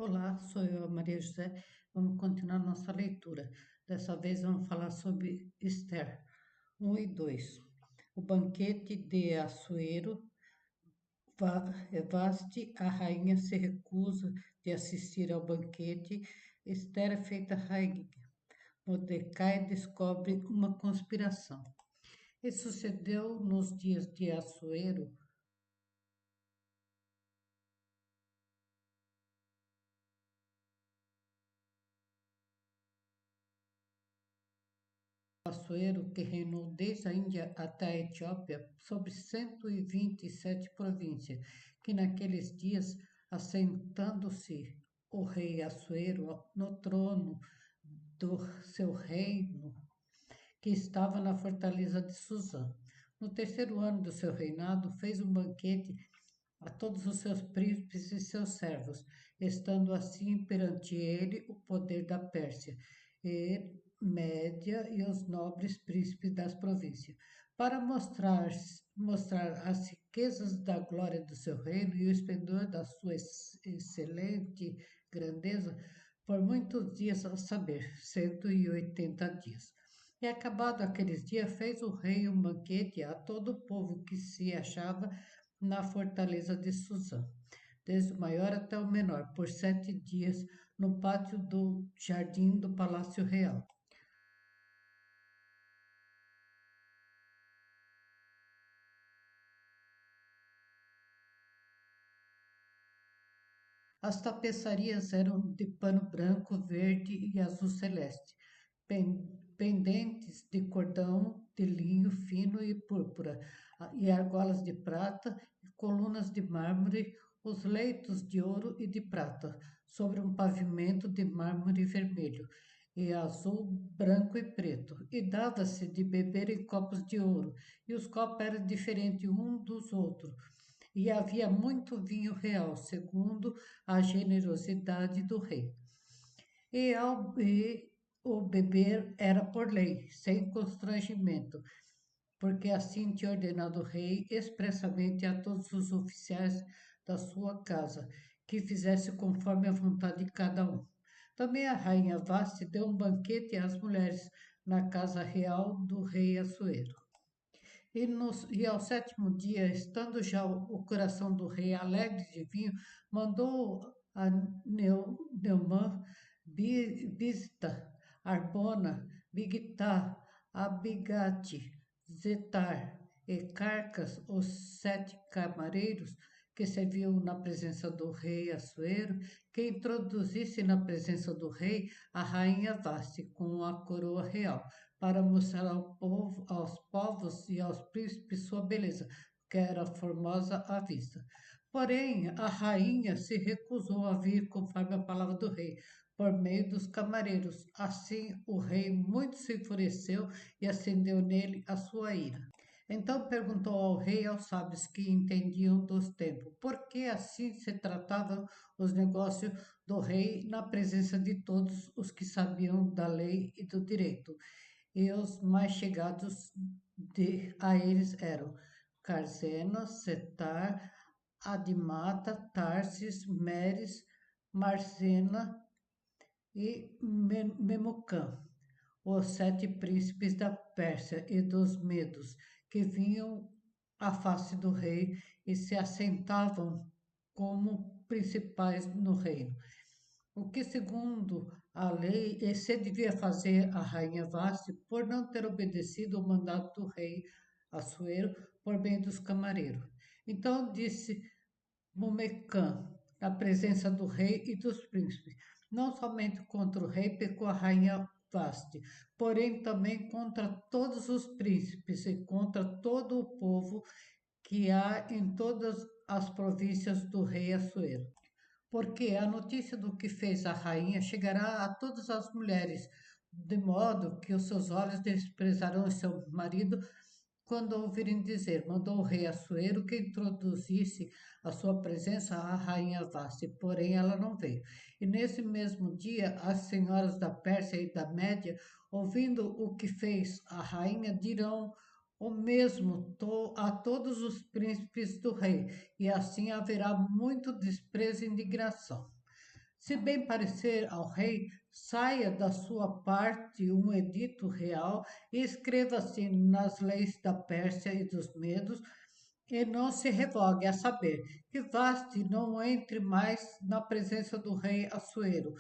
Olá, sou eu, a Maria José. Vamos continuar nossa leitura. Dessa vez vamos falar sobre Esther 1 e 2. O banquete de Assuero. Vaste, a rainha se recusa de assistir ao banquete. Esther é feita rainha. Mordecai descobre uma conspiração. E sucedeu nos dias de Assuero. Assuero, que reinou desde a Índia até a Etiópia, sobre 127 províncias, que naqueles dias, assentando-se o rei Assuero no trono do seu reino, que estava na fortaleza de Suzã. No terceiro ano do seu reinado, fez um banquete a todos os seus príncipes e seus servos, estando assim perante ele o poder da Pérsia, e Média e os nobres príncipes das províncias, para mostrar as riquezas da glória do seu reino e o esplendor da sua excelente grandeza, por muitos dias, a saber, 180 dias. E acabado aqueles dias, fez o rei um banquete a todo o povo que se achava na fortaleza de Suzã, desde o maior até o menor, por 7 dias, no pátio do jardim do Palácio Real. As tapeçarias eram de pano branco, verde e azul celeste, pendentes de cordão de linho fino e púrpura, e argolas de prata e colunas de mármore, os leitos de ouro e de prata, sobre um pavimento de mármore vermelho, e azul, branco e preto, e dava-se de beber em copos de ouro, e os copos eram diferentes um dos outros, e havia muito vinho real, segundo a generosidade do rei. E o beber era por lei, sem constrangimento, porque assim tinha ordenado o rei expressamente a todos os oficiais da sua casa, que fizesse conforme a vontade de cada um. Também a rainha Vasti deu um banquete às mulheres na casa real do rei Assuero. E ao sétimo dia, estando já o coração do rei alegre de vinho, mandou a Neumã, Bizta, Arbona, Bigtá, Abigate, Zetar e Carcas, os 7 camareiros que serviam na presença do rei Assuero, que introduzisse na presença do rei a rainha Vasti com a coroa real, para mostrar aos povos e aos príncipes sua beleza, que era formosa à vista. Porém, a rainha se recusou a vir conforme a palavra do rei, por meio dos camareiros. Assim, o rei muito se enfureceu e acendeu nele a sua ira. Então perguntou ao rei e aos sábios que entendiam dos tempos, por que assim se tratavam os negócios do rei na presença de todos os que sabiam da lei e do direito. E os mais chegados a eles eram Carzena, Setar, Adimata, Tarsis, Meres, Marcena e Memucã, os 7 príncipes da Pérsia e dos Medos, que vinham à face do rei e se assentavam como principais no reino. O que, segundo a lei, se devia fazer a rainha Vasti por não ter obedecido ao mandato do rei Assuero por bem dos camareiros. Então disse Mumecã, na presença do rei e dos príncipes, não somente contra o rei pecou a rainha Vasti, porém também contra todos os príncipes e contra todo o povo que há em todas as províncias do rei Assuero. Porque a notícia do que fez a rainha chegará a todas as mulheres, de modo que os seus olhos desprezarão o seu marido quando ouvirem dizer, mandou o rei Assuero que introduzisse a sua presença à rainha Vasti, porém ela não veio. E nesse mesmo dia, as senhoras da Pérsia e da Média, ouvindo o que fez a rainha, dirão o mesmo a todos os príncipes do rei, e assim haverá muito desprezo e indignação. Se bem parecer ao rei, saia da sua parte um edito real e escreva-se nas leis da Pérsia e dos Medos, e não se revogue, a saber, que Vasti não entre mais na presença do rei Assuero.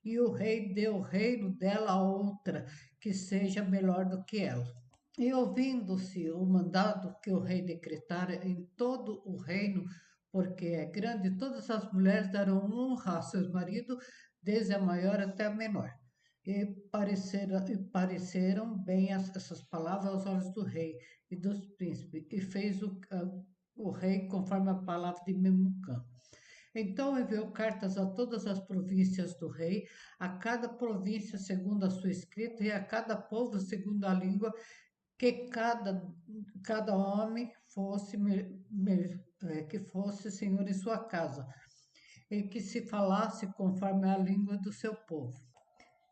E o rei deu o reino dela a outra, que seja melhor do que ela. E ouvindo-se o mandado que o rei decretara em todo o reino, porque é grande, todas as mulheres darão honra a seus maridos, desde a maior até a menor. E pareceram bem essas palavras aos olhos do rei e dos príncipes, e fez o rei conforme a palavra de Memucã. Então enviou cartas a todas as províncias do rei, a cada província segundo a sua escrita, e a cada povo segundo a língua, que cada homem fosse, que fosse senhor em sua casa, e que se falasse conforme a língua do seu povo.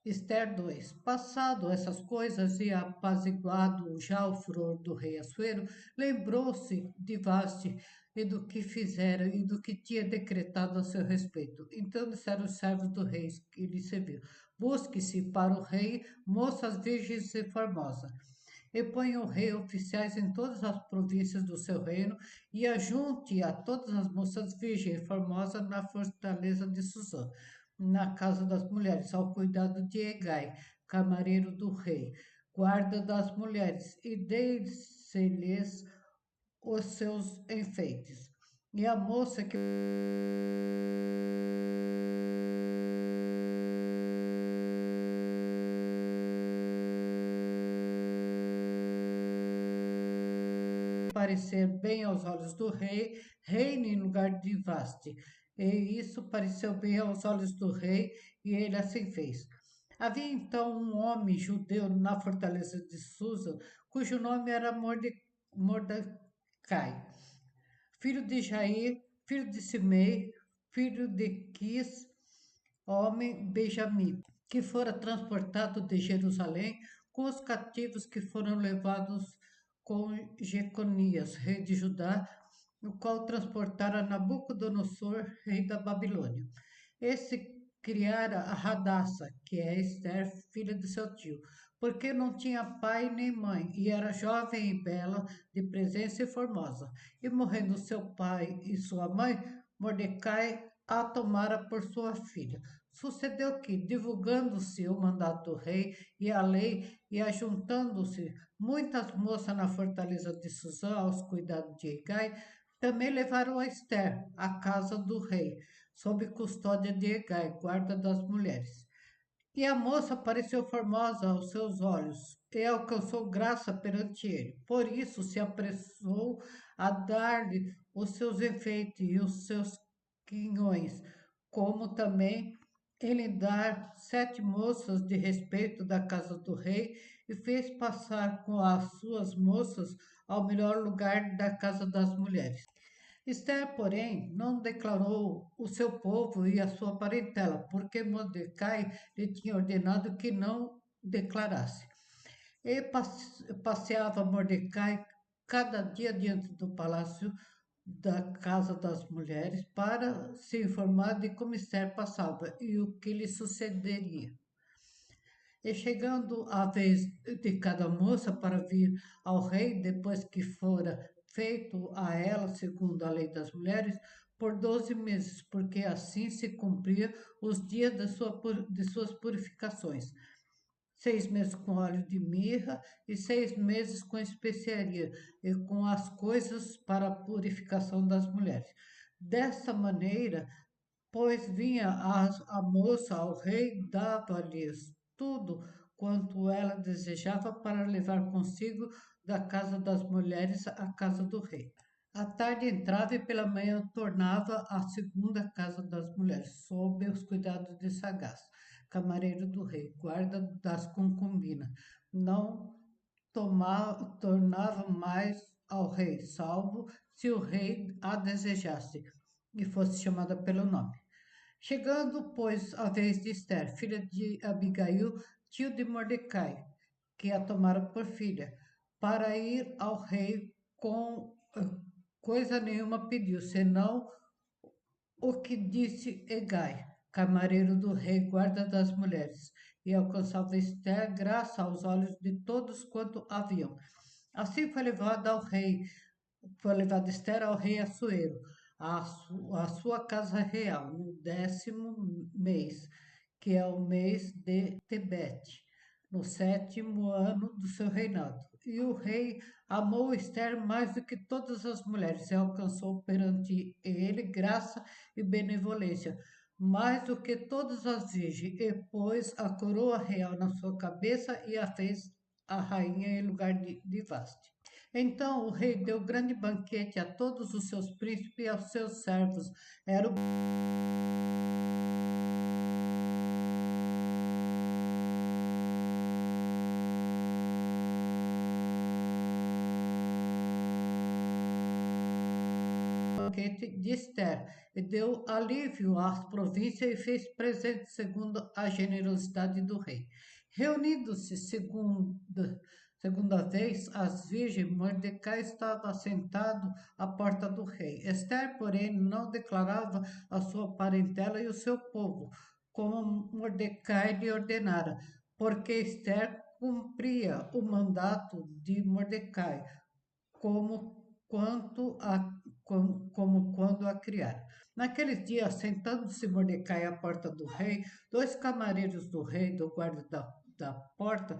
Esther 2. Passado essas coisas e apaziguado já o furor do rei Assuero, lembrou-se de Vaste e do que fizera e do que tinha decretado a seu respeito. Então disseram os servos do rei que lhe serviu: busque-se para o rei moças virgens e formosas, e ponha o rei oficiais em todas as províncias do seu reino, e ajunte a todas as moças virgens e formosas na fortaleza de Suzã, na casa das mulheres, ao cuidado de Egai, camareiro do rei, guarda das mulheres, e dê-se-lhes os seus enfeites. E a moça que parecer bem aos olhos do rei, reine em lugar de Vaste. E isso pareceu bem aos olhos do rei, e ele assim fez. Havia então um homem judeu na fortaleza de Susa, cujo nome era Mordecai, filho de Jair, filho de Simei, filho de Quis, homem Benjamim, que fora transportado de Jerusalém com os cativos que foram levados com Jeconias, rei de Judá, o qual transportara Nabucodonosor, rei da Babilônia. Esse criara a Radassa, que é Esther, filha de seu tio, porque não tinha pai nem mãe, e era jovem e bela, de presença e formosa. E morrendo seu pai e sua mãe, Mordecai a tomara por sua filha. Sucedeu que, divulgando-se o mandato do rei e a lei, e ajuntando-se muitas moças na fortaleza de Suzã aos cuidados de Egai, também levaram a Esther à casa do rei, sob custódia de Egai, guarda das mulheres. E a moça pareceu formosa aos seus olhos, e alcançou graça perante ele. Por isso se apressou a dar-lhe os seus enfeites e os seus quinhões, como também ele dar 7 moças de respeito da casa do rei, e fez passar com as suas moças ao melhor lugar da casa das mulheres. Esther, porém, não declarou o seu povo e a sua parentela, porque Mordecai lhe tinha ordenado que não declarasse. E passeava Mordecai cada dia diante do palácio da casa das mulheres para se informar de como Esther passava e o que lhe sucederia. E chegando a vez de cada moça para vir ao rei, depois que fora feito a ela segundo a lei das mulheres, por 12 meses, porque assim se cumpria os dias de suas purificações. 6 meses com óleo de mirra e 6 meses com especiaria e com as coisas para a purificação das mulheres. Dessa maneira, pois vinha a moça ao rei, dava-lhes tudo quanto ela desejava para levar consigo da casa das mulheres à casa do rei. À tarde entrava e pela manhã tornava à segunda casa das mulheres, sob os cuidados de Sagaz, camareiro do rei, guarda das concubinas. Não tornava mais ao rei, salvo se o rei a desejasse e fosse chamada pelo nome. Chegando, pois, a vez de Esther, filha de Abigail, tio de Mordecai, que a tomara por filha, para ir ao rei com coisa nenhuma pediu, senão o que disse Hegai, camareiro do rei, guarda das mulheres, e alcançava Esther graça aos olhos de todos quanto haviam. Assim foi levada Esther ao rei Assuero, à sua casa real, no 10º mês, que é o mês de Tebete, no 7º ano do seu reinado. E o rei amou Esther mais do que todas as mulheres e alcançou perante ele graça e benevolência, mais do que todas as virgens, e pôs a coroa real na sua cabeça e a fez a rainha em lugar de Vaste. Então o rei deu grande banquete a todos os seus príncipes e aos seus servos. Era o banquete de Esther e deu alívio às províncias e fez presente segundo a generosidade do rei. Reunidos-se segunda vez as virgens, Mordecai estava sentado à porta do rei. Esther, porém, não declarava a sua parentela e o seu povo, como Mordecai lhe ordenara, porque Esther cumpria o mandato de Mordecai, como como quando a criaram. Naqueles dias, sentando-se Mordecai à porta do rei, dois camareiros do rei, do guarda da porta,